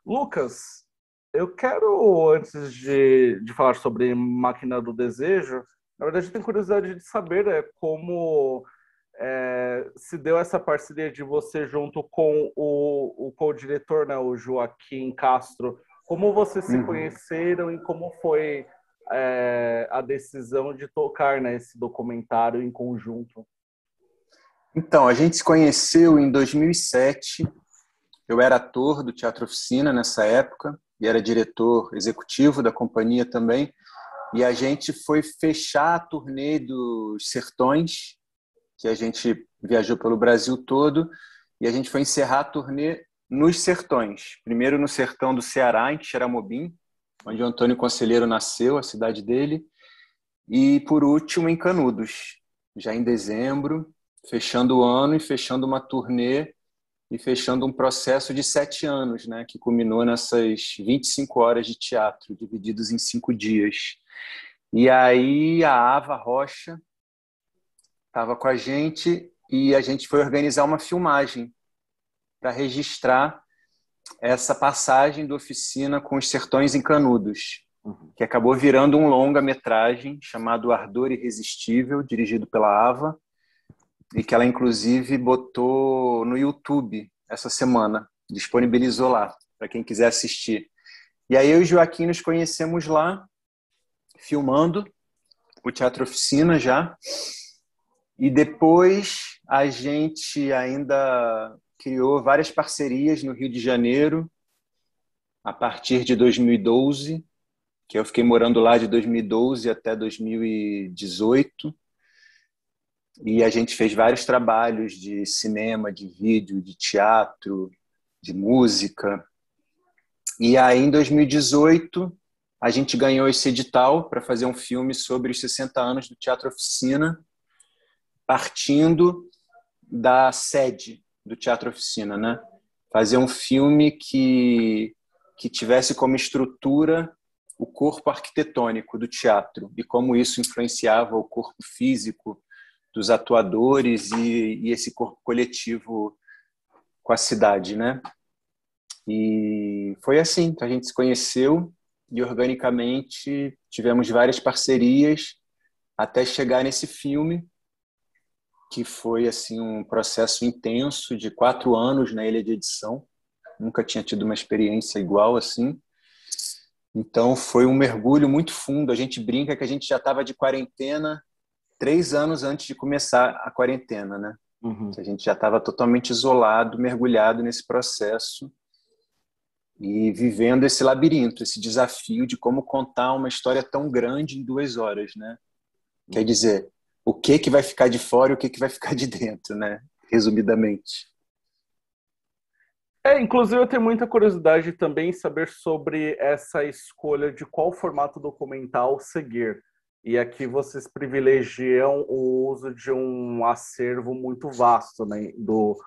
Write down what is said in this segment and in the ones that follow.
Lucas, eu quero, antes de falar sobre Máquina do Desejo, na verdade, eu tenho curiosidade de saber como se deu essa parceria de você junto com o co-diretor, né, o Joaquim Castro. Como vocês se Uhum. conheceram e como foi a decisão de tocar, né, esse documentário em conjunto? Então, a gente se conheceu em 2007. Eu era ator do Teatro Oficina nessa época e era diretor executivo da companhia também. E a gente foi fechar a turnê dos Sertões, que a gente viajou pelo Brasil todo, e a gente foi encerrar a turnê nos Sertões. Primeiro no sertão do Ceará, em Xeramobim, onde o Antônio Conselheiro nasceu, a cidade dele, e por último em Canudos, já em dezembro, fechando o ano e fechando uma turnê e fechando um processo de 7 anos, né, que culminou nessas 25 horas de teatro, divididos em 5 dias. E aí a Ava Rocha estava com a gente e a gente foi organizar uma filmagem para registrar essa passagem da oficina com os Sertões em Canudos, Uhum. que acabou virando um longa-metragem chamado Ardor Irresistível, dirigido pela Ava, e que ela inclusive botou no YouTube essa semana, disponibilizou lá para quem quiser assistir. E aí eu e o Joaquim nos conhecemos lá, filmando o Teatro Oficina já, e depois a gente ainda criou várias parcerias no Rio de Janeiro a partir de 2012, que eu fiquei morando lá de 2012 até 2018. E a gente fez vários trabalhos de cinema, de vídeo, de teatro, de música. E aí, em 2018, a gente ganhou esse edital para fazer um filme sobre os 60 anos do Teatro Oficina, partindo da sede do Teatro Oficina, né? Fazer um filme que tivesse como estrutura o corpo arquitetônico do teatro e como isso influenciava o corpo físico dos atuadores e esse corpo coletivo com a cidade, né? E foi assim que a gente se conheceu e organicamente tivemos várias parcerias até chegar nesse filme, que foi assim um processo intenso de 4 anos na ilha de edição. Nunca tinha tido uma experiência igual assim. Então foi um mergulho muito fundo. A gente brinca que a gente já estava de quarentena 3 anos antes de começar a quarentena, né? Uhum. A gente já estava totalmente isolado, mergulhado nesse processo e vivendo esse labirinto, esse desafio de como contar uma história tão grande em 2 horas, né? Quer Uhum. dizer, o que vai ficar de fora e o que vai ficar de dentro, né? Resumidamente. Inclusive eu tenho muita curiosidade também em saber sobre essa escolha de qual formato documental seguir. E aqui vocês privilegiam o uso de um acervo muito vasto, né, do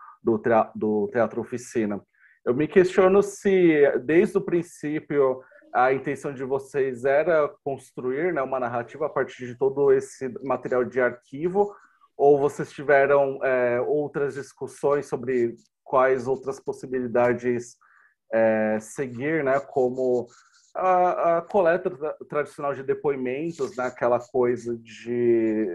Teatro Oficina. Eu me questiono se, desde o princípio, a intenção de vocês era construir, né, uma narrativa a partir de todo esse material de arquivo, ou vocês tiveram outras discussões sobre quais outras possibilidades seguir, né? Como a coleta tradicional de depoimentos, né? Aquela coisa de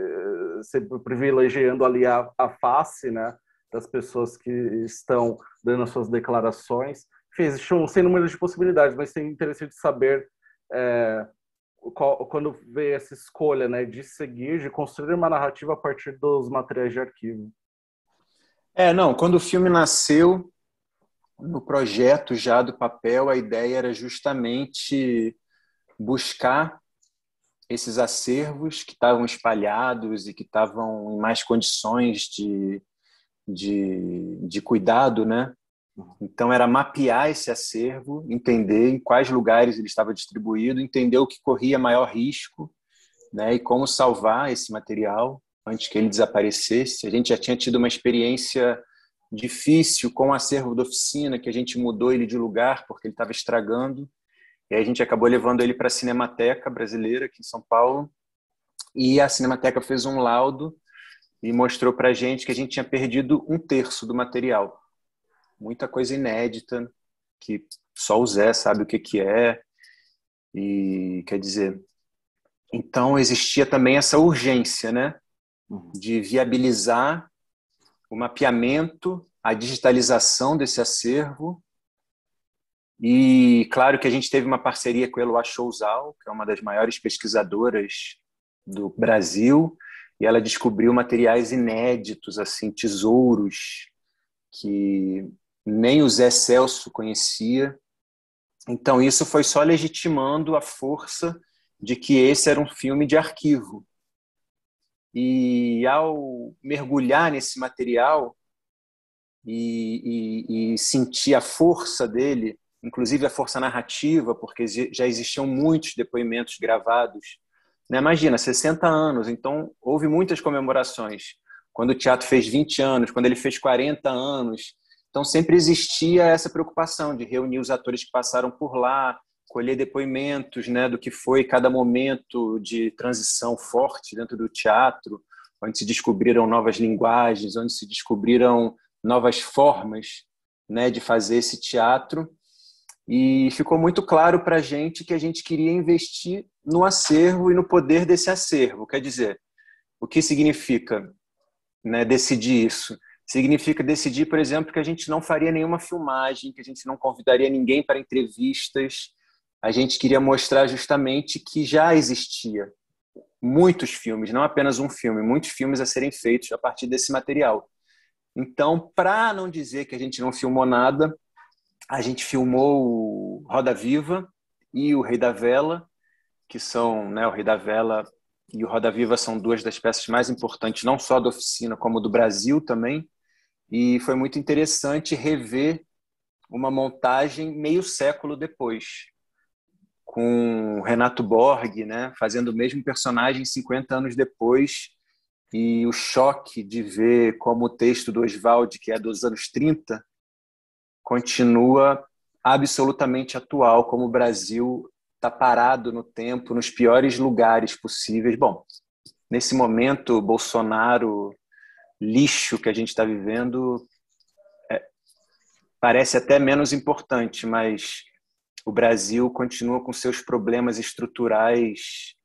sempre privilegiando ali a face, né? Das pessoas que estão dando as suas declarações. Enfim, existe um sem número de possibilidades, mas tem interesse de saber é, quando vê essa escolha, né, de seguir, de construir uma narrativa a partir dos materiais de arquivo. Não, quando o filme nasceu, no projeto já do papel, a ideia era justamente buscar esses acervos que estavam espalhados e que estavam em mais condições de cuidado, né? Então, era mapear esse acervo, entender em quais lugares ele estava distribuído, entender o que corria maior risco, né? E como salvar esse material antes que ele desaparecesse. A gente já tinha tido uma experiência difícil com o acervo da oficina, que a gente mudou ele de lugar porque ele estava estragando. E aí a gente acabou levando ele para a Cinemateca Brasileira, aqui em São Paulo, e a Cinemateca fez um laudo e mostrou para a gente que a gente tinha perdido 1/3 do material. Muita coisa inédita, que só o Zé sabe o que que é. E, quer dizer, então existia também essa urgência, né, de viabilizar o mapeamento, a digitalização desse acervo. E claro que a gente teve uma parceria com a Eloá Chouzal, que é uma das maiores pesquisadoras do Brasil, e ela descobriu materiais inéditos, assim, tesouros que nem o Zé Celso conhecia. Então isso foi só legitimando a força de que esse era um filme de arquivo. E ao mergulhar nesse material e sentir a força dele, inclusive a força narrativa, porque já existiam muitos depoimentos gravados, né? Imagina, 60 anos, então houve muitas comemorações. Quando o teatro fez 20 anos, quando ele fez 40 anos, então sempre existia essa preocupação de reunir os atores que passaram por lá, colher depoimentos, né, do que foi cada momento de transição forte dentro do teatro, onde se descobriram novas linguagens, onde se descobriram novas formas, né, de fazer esse teatro. E ficou muito claro para a gente que a gente queria investir no acervo e no poder desse acervo. Quer dizer, o que significa, né, decidir isso? Significa decidir, por exemplo, que a gente não faria nenhuma filmagem, que a gente não convidaria ninguém para entrevistas. A gente queria mostrar justamente que já existia muitos filmes, não apenas um filme, muitos filmes a serem feitos a partir desse material. Então, para não dizer que a gente não filmou nada, a gente filmou o Roda Viva e o Rei da Vela, que são, né, o Rei da Vela e o Roda Viva são duas das peças mais importantes, não só da oficina, como do Brasil também. E foi muito interessante rever uma montagem meio século depois, com o Renato Borg, né, fazendo o mesmo personagem 50 anos depois, e o choque de ver como o texto do Oswald, que é dos anos 30, continua absolutamente atual, como o Brasil está parado no tempo, nos piores lugares possíveis. Bom, nesse momento, Bolsonaro, lixo que a gente está vivendo, parece até menos importante, mas o Brasil continua com seus problemas estruturais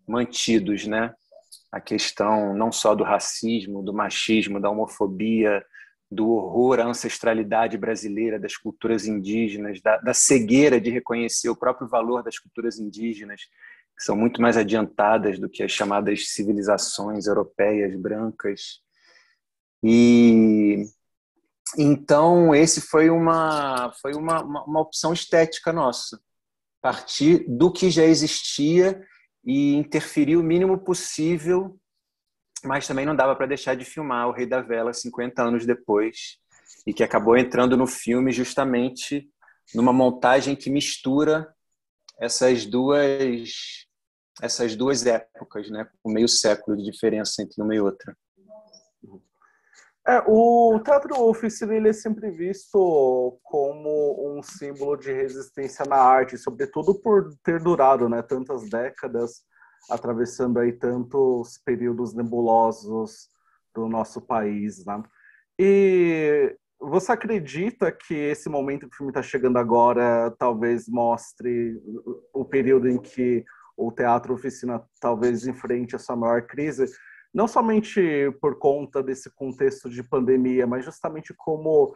mantidos, né? A questão não só do racismo, do machismo, da homofobia, do horror à ancestralidade brasileira, das culturas indígenas, da cegueira de reconhecer o próprio valor das culturas indígenas, que são muito mais adiantadas do que as chamadas civilizações europeias brancas. E então esse foi uma opção estética nossa, partir do que já existia e interferir o mínimo possível, mas também não dava para deixar de filmar o Rei da Vela 50 anos depois, e que acabou entrando no filme justamente numa montagem que mistura essas duas épocas, né, com meio século de diferença entre uma e outra. O teatro oficina ele é sempre visto como um símbolo de resistência na arte, sobretudo por ter durado, né, tantas décadas, atravessando aí tantos períodos nebulosos do nosso país, né? E você acredita que esse momento que o filme está chegando agora talvez mostre o período em que o teatro oficina talvez enfrente a sua maior crise? Não somente por conta desse contexto de pandemia, mas justamente como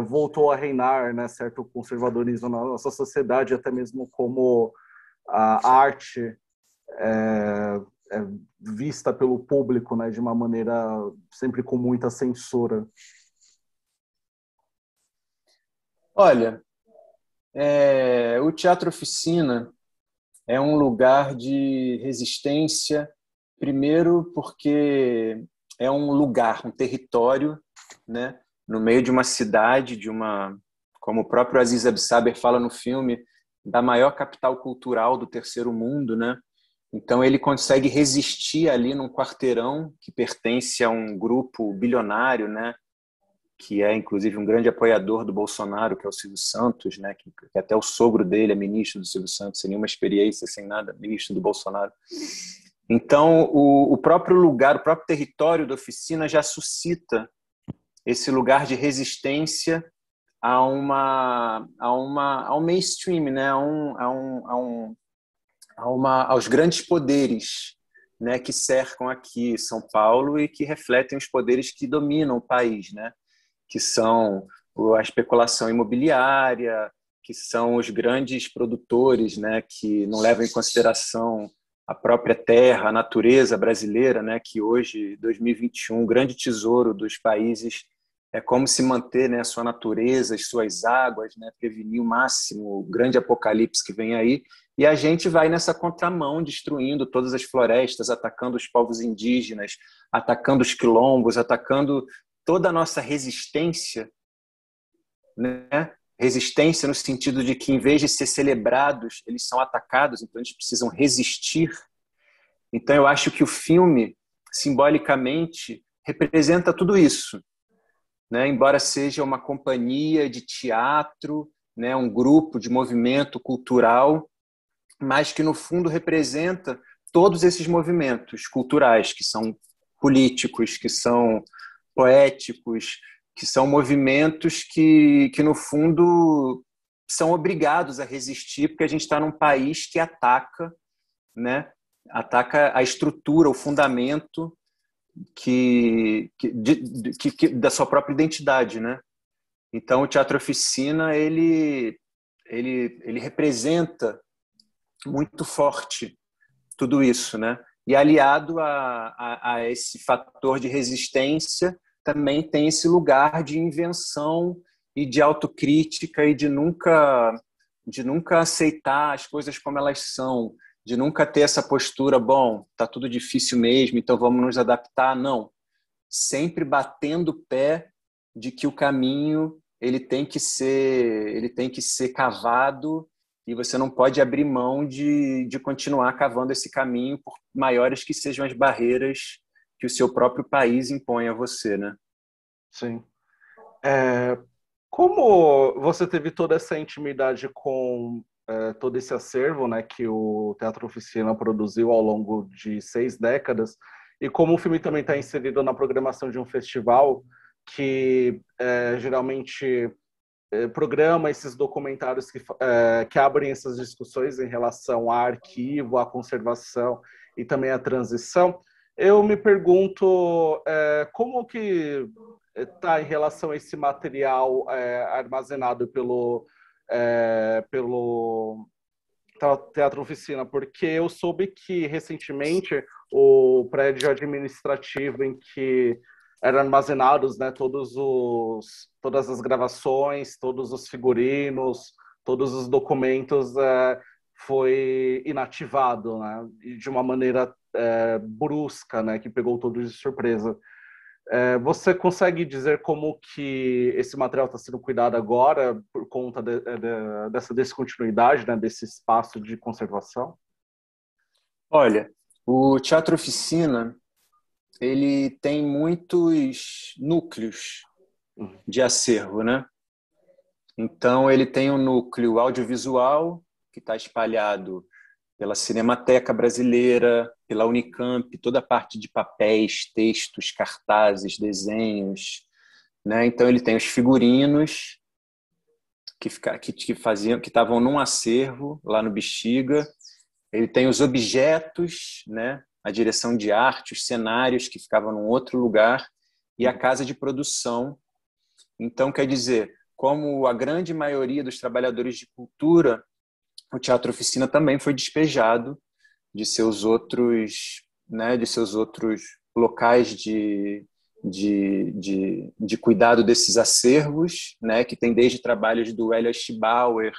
voltou a reinar, né, certo conservadorismo na nossa sociedade, até mesmo como a arte é vista pelo público, né, de uma maneira sempre com muita censura. Olha, o Teatro Oficina é um lugar de resistência, primeiro porque é um lugar, um território, né, no meio de uma cidade, como o próprio Aziz Absaber fala no filme, da maior capital cultural do terceiro mundo, né? Então ele consegue resistir ali num quarteirão que pertence a um grupo bilionário, né, que é inclusive um grande apoiador do Bolsonaro, que é o Silvio Santos, né, que até o sogro dele é ministro do Silvio Santos, sem nenhuma experiência, sem nada, ministro do Bolsonaro. Então, o próprio lugar, o próprio território da oficina já suscita esse lugar de resistência ao mainstream, né? Aos grandes poderes, né, que cercam aqui São Paulo e que refletem os poderes que dominam o país, né? Que são a especulação imobiliária, que são os grandes produtores, né, que não levam em consideração a própria terra, a natureza brasileira, né, que hoje, 2021, o grande tesouro dos países é como se manter, né, a sua natureza, as suas águas, né, prevenir o máximo o grande apocalipse que vem aí. E a gente vai nessa contramão, destruindo todas as florestas, atacando os povos indígenas, atacando os quilombos, atacando toda a nossa resistência, né? Resistência no sentido de que, em vez de ser celebrados, eles são atacados, então eles precisam resistir. Então, eu acho que o filme, simbolicamente, representa tudo isso, né? Embora seja uma companhia de teatro, né? Um grupo de movimento cultural, mas que, no fundo, representa todos esses movimentos culturais, que são políticos, que são poéticos, que são movimentos que, no fundo, são obrigados a resistir, porque a gente está num país que ataca, né? Ataca a estrutura, o fundamento da sua própria identidade, né? Então, o Teatro Oficina, ele representa muito forte tudo isso, né? E aliado a esse fator de resistência, também tem esse lugar de invenção e de autocrítica e de nunca aceitar as coisas como elas são, de nunca ter essa postura, bom, tá tudo difícil mesmo, então vamos nos adaptar. Não. Sempre batendo o pé de que o caminho ele tem que ser cavado e você não pode abrir mão de continuar cavando esse caminho, por maiores que sejam as barreiras que o seu próprio país impõe a você, né? Sim. Como você teve toda essa intimidade com todo esse acervo, né, que o Teatro Oficina produziu ao longo de 6 décadas, e como o filme também está inserido na programação de um festival que geralmente programa esses documentários que abrem essas discussões em relação a arquivo, à conservação e também à transição, eu me pergunto como que está em relação a esse material armazenado pelo Teatro Oficina, porque eu soube que recentemente o prédio administrativo em que eram armazenados, né, todas as gravações, todos os figurinos, todos os documentos foi inativado, né, e de uma maneira brusca, né, que pegou todos de surpresa. Você consegue dizer como que esse material está sendo cuidado agora por conta dessa descontinuidade, né, desse espaço de conservação? Olha, o Teatro Oficina, ele tem muitos núcleos de acervo, né? Então, ele tem um núcleo audiovisual, que está espalhado pela Cinemateca Brasileira, pela Unicamp, toda a parte de papéis, textos, cartazes, desenhos, né? Então, ele tem os figurinos que estavam num acervo lá no Bexiga. Ele tem os objetos, né? A direção de arte, os cenários que ficavam num outro lugar e a casa de produção. Então, quer dizer, como a grande maioria dos trabalhadores de cultura, o Teatro Oficina também foi despejado de seus outros, né, de seus outros locais de cuidado desses acervos, né, que tem desde trabalhos do Hélio Aschbauer,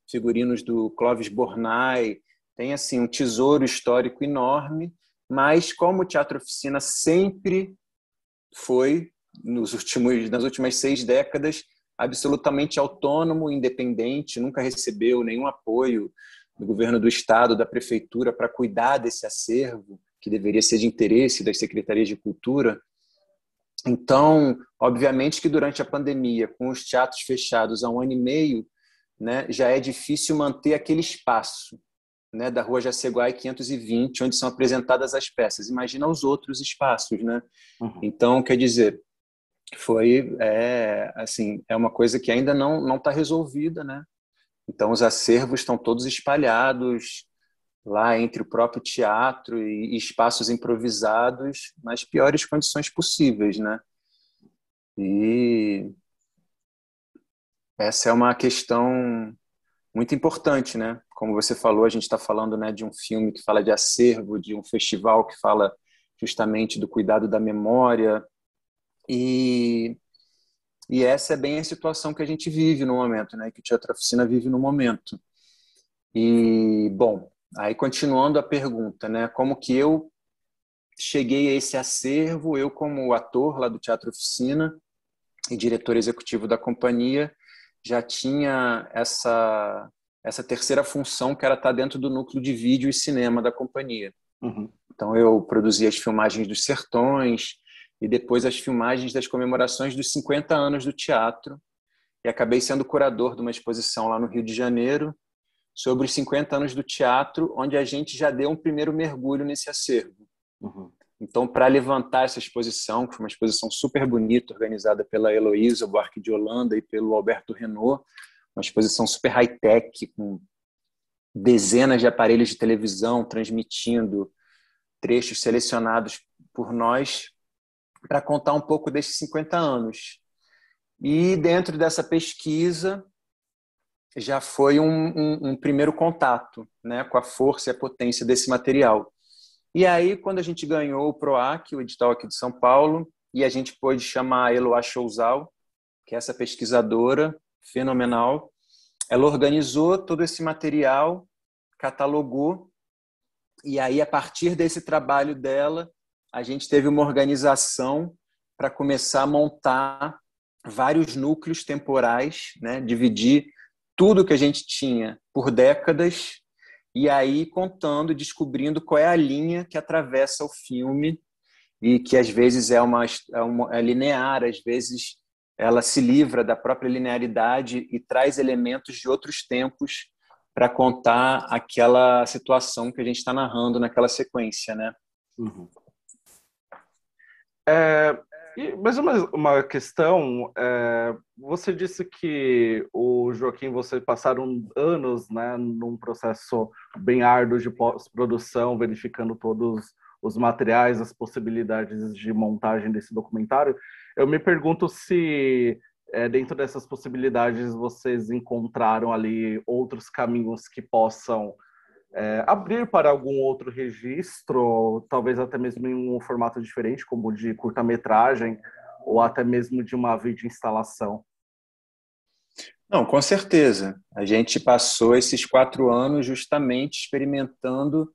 figurinos do Clóvis Bornai, tem assim um tesouro histórico enorme, mas como o Teatro Oficina sempre foi, nas últimas 6 décadas, absolutamente autônomo, independente, nunca recebeu nenhum apoio do governo do estado, da prefeitura, para cuidar desse acervo, que deveria ser de interesse das secretarias de cultura. Então, obviamente que durante a pandemia, com os teatros fechados há 1 ano e meio, né, já é difícil manter aquele espaço, né, da Rua Jaceguai 520, onde são apresentadas as peças. Imagina os outros espaços, né? Uhum. Então, quer dizer, foi, assim, é uma coisa que ainda não está resolvida, né? Então, os acervos estão todos espalhados lá entre o próprio teatro e espaços improvisados nas piores condições possíveis, né? E essa é uma questão muito importante, né? Como você falou, a gente está falando, né, de um filme que fala de acervo, de um festival que fala justamente do cuidado da memória e essa é bem a situação que a gente vive no momento, né? Que o Teatro Oficina vive no momento. E, bom, aí continuando a pergunta, né? Como que eu cheguei a esse acervo, eu como ator lá do Teatro Oficina e diretor executivo da companhia, já tinha essa terceira função que era estar dentro do núcleo de vídeo e cinema da companhia. Uhum. Então eu produzia as filmagens dos Sertões e depois as filmagens das comemorações dos 50 anos do teatro e acabei sendo curador de uma exposição lá no Rio de Janeiro sobre os 50 anos do teatro, onde a gente já deu um primeiro mergulho nesse acervo. Uhum. Então, para levantar essa exposição, que foi uma exposição super bonita, organizada pela Heloísa Buarque de Holanda e pelo Alberto Renault, uma exposição super high-tech, com dezenas de aparelhos de televisão transmitindo trechos selecionados por nós, para contar um pouco desses 50 anos. E dentro dessa pesquisa, já foi um primeiro contato, né, com a força e a potência desse material. E aí, quando a gente ganhou o PROAC, o edital aqui de São Paulo, e a gente pôde chamar a Eloá Chouzal, que é essa pesquisadora fenomenal, ela organizou todo esse material, catalogou, e aí, a partir desse trabalho dela, a gente teve uma organização para começar a montar vários núcleos temporais, né, dividir tudo que a gente tinha por décadas e aí contando, descobrindo qual é a linha que atravessa o filme e que às vezes é linear, às vezes ela se livra da própria linearidade e traz elementos de outros tempos para contar aquela situação que a gente está narrando naquela sequência, né? Uhum. Mas uma questão, você disse que o Joaquim e você passaram anos, né, num processo bem árduo de pós-produção, verificando todos os materiais, as possibilidades de montagem desse documentário. Eu me pergunto se, dentro dessas possibilidades, vocês encontraram ali outros caminhos que possam abrir para algum outro registro, talvez até mesmo em um formato diferente, como de curta-metragem, ou até mesmo de uma videoinstalação. Não, com certeza. A gente passou esses 4 anos justamente experimentando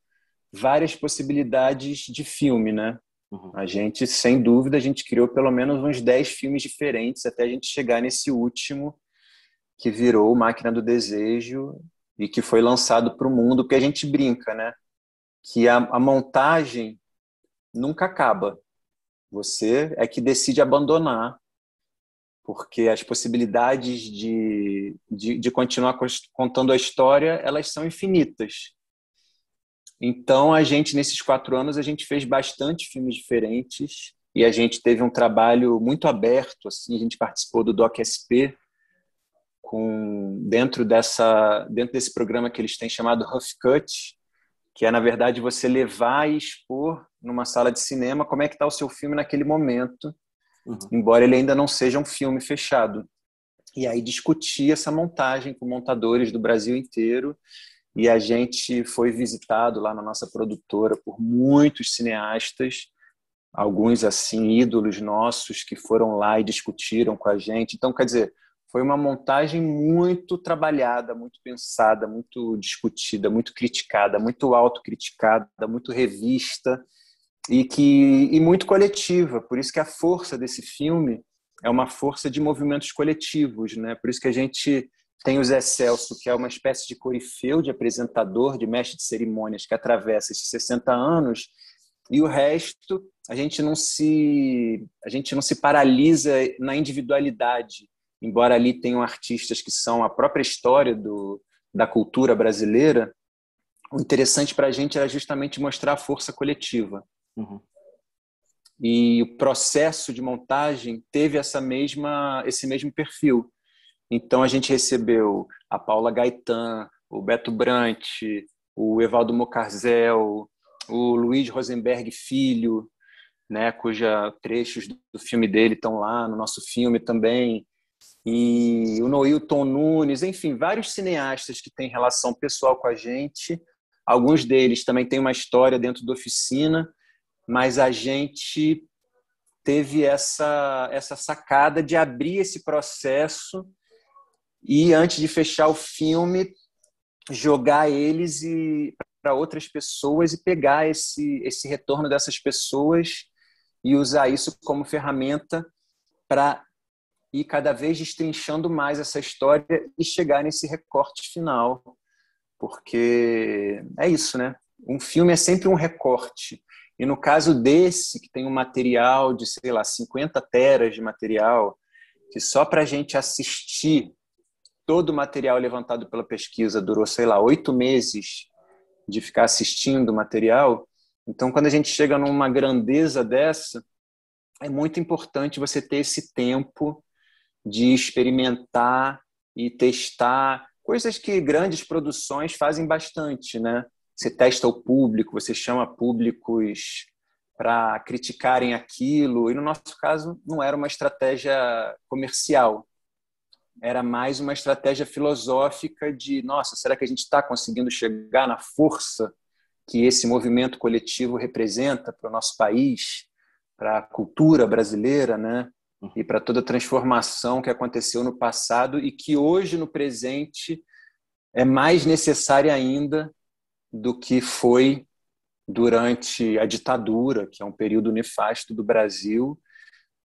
várias possibilidades de filme, né? Uhum. A gente, sem dúvida, a gente criou pelo menos uns 10 filmes diferentes até a gente chegar nesse último que virou Máquina do Desejo e que foi lançado para o mundo, porque a gente brinca, né? Que a montagem nunca acaba. Você é que decide abandonar, porque as possibilidades de continuar contando a história, elas são infinitas. Então, a gente, nesses 4 anos, a gente fez bastante filmes diferentes e a gente teve um trabalho muito aberto, assim, a gente participou do DocSP, dentro desse programa que eles têm chamado Rough Cut, que é, na verdade, você levar e expor numa sala de cinema como é que está o seu filme naquele momento, embora ele ainda não seja um filme fechado. E aí discutir essa montagem com montadores do Brasil inteiro. E a gente foi visitado lá na nossa produtora por muitos cineastas, alguns assim ídolos nossos que foram lá e discutiram com a gente. Então, quer dizer, foi uma montagem muito trabalhada, muito pensada, muito discutida, muito criticada, muito autocriticada, muito revista e muito coletiva. Por isso que a força desse filme é uma força de movimentos coletivos, né? Por isso que a gente tem o Zé Celso, que é uma espécie de corifeu, de apresentador, de mestre de cerimônias que atravessa esses 60 anos, e o resto a gente não se paralisa na individualidade, embora ali tenham artistas que são a própria história da cultura brasileira. O interessante para a gente era justamente mostrar a força coletiva. Uhum. e o processo de montagem teve esse mesmo perfil. Então, a gente recebeu a Paula Gaetan, o Beto Brant, o Evaldo Mocarzel, o Luiz Rosenberg Filho, né, cuja trechos do filme dele estão lá no nosso filme também, e o Noilton Nunes, enfim, vários cineastas que têm relação pessoal com a gente. Alguns deles também têm uma história dentro da oficina, mas a gente teve essa sacada de abrir esse processo e, antes de fechar o filme, jogar eles para outras pessoas e pegar esse retorno dessas pessoas e usar isso como ferramenta para ir cada vez destrinchando mais essa história e chegar nesse recorte final. Porque é isso, né? Um filme é sempre um recorte. E no caso desse, que tem um material de, sei lá, 50 teras de material, que só para a gente assistir todo o material levantado pela pesquisa durou, sei lá, 8 meses de ficar assistindo o material. Então, quando a gente chega numa grandeza dessa, é muito importante você ter esse tempo de experimentar e testar coisas que grandes produções fazem bastante, né? Você testa o público, você chama públicos para criticarem aquilo, e no nosso caso não era uma estratégia comercial, era mais uma estratégia filosófica de, nossa, será que a gente está conseguindo chegar na força que esse movimento coletivo representa para o nosso país, para a cultura brasileira, né? E para toda a transformação que aconteceu no passado e que hoje, no presente, é mais necessária ainda do que foi durante a ditadura, que é um período nefasto do Brasil,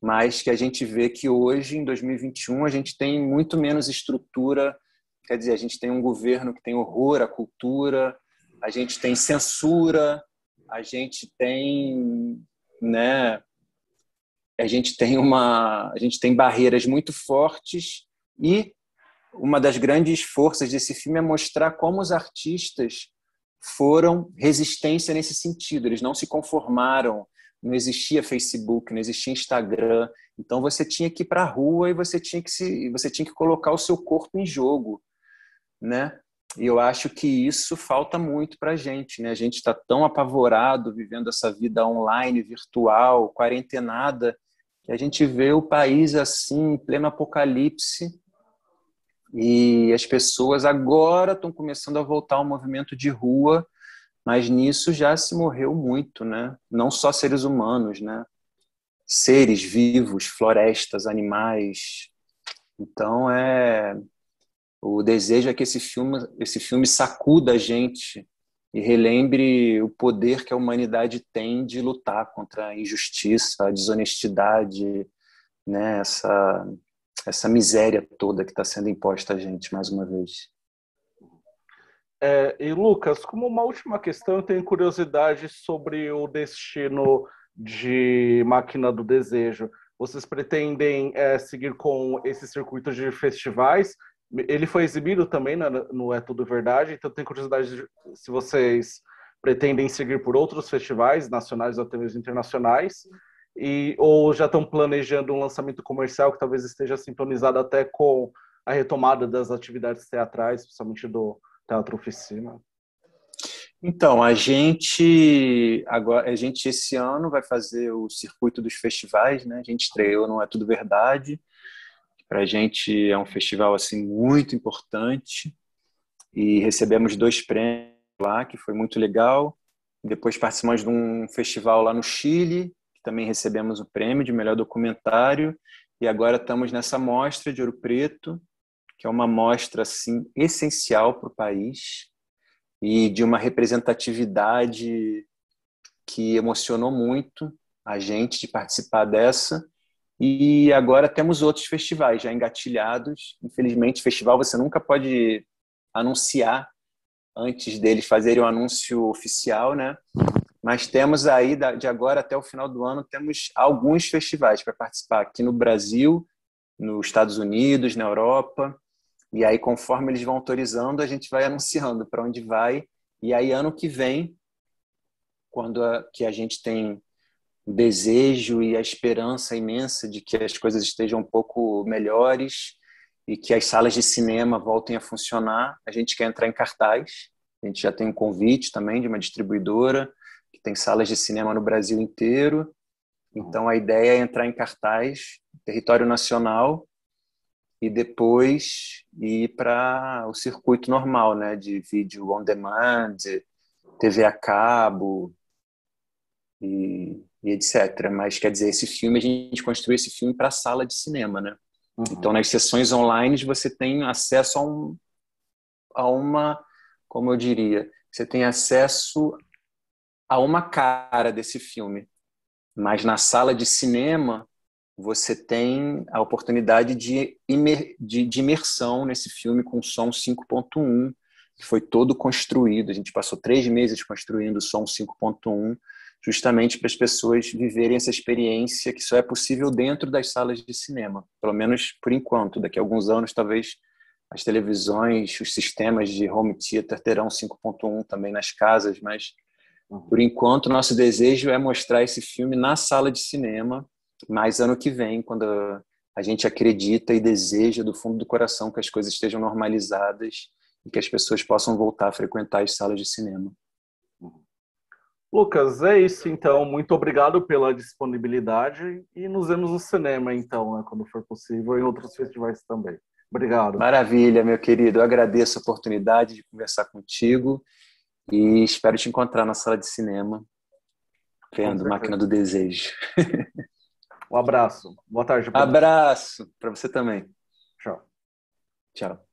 mas que a gente vê que hoje, em 2021, a gente tem muito menos estrutura, quer dizer, a gente tem um governo que tem horror à cultura, a gente tem censura, a gente tem, né, a gente tem barreiras muito fortes, e uma das grandes forças desse filme é mostrar como os artistas foram resistência nesse sentido. Eles não se conformaram, não existia Facebook, não existia Instagram, então você tinha que ir para a rua e você tinha que colocar o seu corpo em jogo, né? E eu acho que isso falta muito para a gente, né? A gente está tão apavorado vivendo essa vida online, virtual, quarentenada, que a gente vê o país assim, em pleno apocalipse, e as pessoas agora estão começando a voltar ao movimento de rua, mas nisso já se morreu muito, né? Não só seres humanos, né? Seres vivos, florestas, animais. Então, o desejo é que esse filme sacuda a gente e relembre o poder que a humanidade tem de lutar contra a injustiça, a desonestidade, né? Essa miséria toda que está sendo imposta a gente, mais uma vez. E Lucas, como uma última questão, eu tenho curiosidade sobre o destino de Máquina do Desejo. Vocês pretendem seguir com esse circuito de festivais? Ele foi exibido também no É Tudo Verdade, então eu tenho curiosidade se vocês pretendem seguir por outros festivais, nacionais ou até mesmo internacionais, ou já estão planejando um lançamento comercial que talvez esteja sintonizado até com a retomada das atividades teatrais, principalmente do Teatro Oficina. Então, a gente esse ano vai fazer o circuito dos festivais, né? A gente estreou no É Tudo Verdade. Para a gente é um festival assim muito importante e recebemos 2 prêmios lá, que foi muito legal. Depois participamos de um festival lá no Chile, que também recebemos o prêmio de melhor documentário. E agora estamos nessa mostra de Ouro Preto, que é uma mostra assim essencial para o país e de uma representatividade que emocionou muito a gente de participar dessa. E agora temos outros festivais já engatilhados. Infelizmente, festival você nunca pode anunciar antes deles fazerem o anúncio oficial, né? Mas temos aí, de agora até o final do ano, temos alguns festivais para participar aqui no Brasil, nos Estados Unidos, na Europa. E aí, conforme eles vão autorizando, a gente vai anunciando para onde vai. E aí, ano que vem, que a gente tem o desejo e a esperança imensa de que as coisas estejam um pouco melhores e que as salas de cinema voltem a funcionar. A gente quer entrar em cartaz. A gente já tem um convite também de uma distribuidora que tem salas de cinema no Brasil inteiro. Então, a ideia é entrar em cartaz, território nacional, e depois ir para o circuito normal, né, de vídeo on demand, TV a cabo e etc. Mas, quer dizer, esse filme, a gente construiu esse filme para a sala de cinema, né? Então, nas sessões online, você tem acesso a uma, como eu diria, você tem acesso a uma cara desse filme. Mas na sala de cinema, você tem a oportunidade de imersão nesse filme com som 5.1, que foi todo construído. A gente passou 3 meses construindo o som 5.1, justamente para as pessoas viverem essa experiência que só é possível dentro das salas de cinema, pelo menos por enquanto. Daqui a alguns anos, talvez as televisões, os sistemas de home theater terão 5.1 também nas casas, mas por enquanto nosso desejo é mostrar esse filme na sala de cinema, mas ano que vem, quando a gente acredita e deseja do fundo do coração que as coisas estejam normalizadas e que as pessoas possam voltar a frequentar as salas de cinema. Lucas, é isso então. Muito obrigado pela disponibilidade e nos vemos no cinema então, né, quando for possível, e em outros festivais também. Obrigado. Maravilha, meu querido. Eu agradeço a oportunidade de conversar contigo e espero te encontrar na sala de cinema, vendo Máquina do Desejo. Um abraço. Boa tarde. Abraço para você também. Tchau. Tchau.